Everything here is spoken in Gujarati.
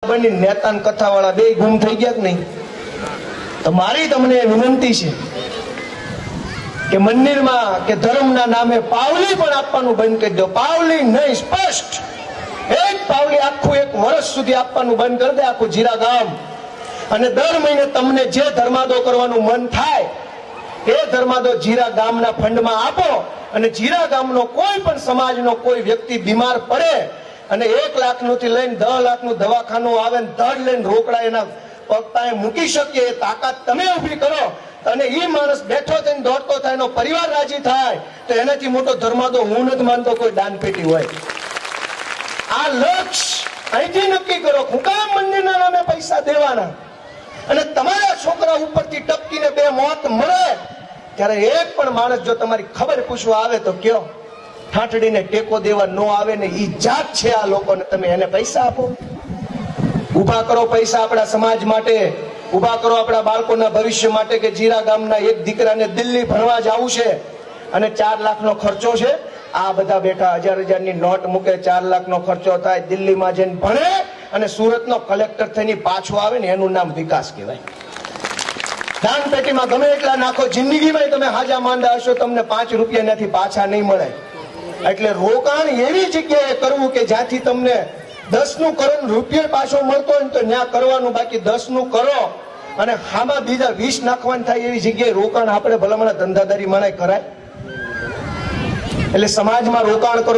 બની નેતા ને કથાવાળા બે ગુમ થઈ ગયા કે નહીં? તો મારી તમને વિનંતી છે કે મંદિરમાં કે ધર્મના નામે પાવલી પણ આપવાનું બંધ કરી દો. પાવલી નહીં, સ્પષ્ટ એક પાવલી આખું 1 વર્ષ સુધી આપવાનું બંધ કરી દે આખું જીરા ગામ. અને દર મહિને તમને જે ધર્માદો કરવાનું મન થાય એ ધર્માદો જીરા ગામના ફંડમાં આપો. અને જીરા ગામનો કોઈ પણ સમાજનો કોઈ વ્યક્તિ બીમાર પડે અને 1 લાખનું થી લઈને 10 લાખનું દવાખાનું આવે ને ધડ લઈને રોકડા એના પગ પાસે મૂકી શકીએ એ તાકાત તમે ઉભી કરો. અને એ માણસ બેઠો થઈને દોડતો થાય, એનો પરિવાર રાજી થાય, તો એનાથી મોટો ધર્માદો હું નથી માનતો કોઈ દાનપેટી હોય. આ લક્ષ્ય અહીંથી નક્કી કરો. હું કામ મંદિરના નામે પૈસા દેવાના? અને તમારા છોકરા ઉપરથી ટપકીને 2 મોત મળે ત્યારે એક પણ માણસ જો તમારી ખબર પૂછવા આવે તો કયો ઠાઠડીને ટેકો દેવા ન આવે ને ઈ જાત છે આ લોકોને, તમે એને પૈસા આપો. ઉભા કરો પૈસા આપણા સમાજ માટે, ઉભા કરો આપણા બાળકોના ભવિષ્ય માટે. કે જીરા ગામના એક દીકરાને દિલ્હી ભણવા જવું છે અને 4 લાખનો ખર્ચો છે. આ બધા બેઠા 1000 ની નોટ મૂકે, 4 લાખનો ખર્ચો થાય, દિલ્હીમાં જઈને ભણે અને સુરતનો કલેક્ટર થઈને પાછો આવે ને એનું નામ વિકાસ કહેવાય. દાન પેટીમાં ગમે એટલા નાખો, જિંદગીમાં તમે હાજા માંડા હશો, તમને 5 રૂપિયા નથી પાછા નહીં મળે. એટલે રોકાણ એવી જગ્યાએ કરવું કે જ્યાંથી તમને 10 નું કરો રૂપિયો પાછો મળતો હોય ને તો ત્યાં કરવાનું. બાકી 10 નું કરો અને આમાં બીજા 20 નાખવાનું થાય એવી જગ્યાએ રોકાણ આપણે ભલામણ ધંધાદારી માં કરાય. એટલે સમાજમાં રોકાણ કરો.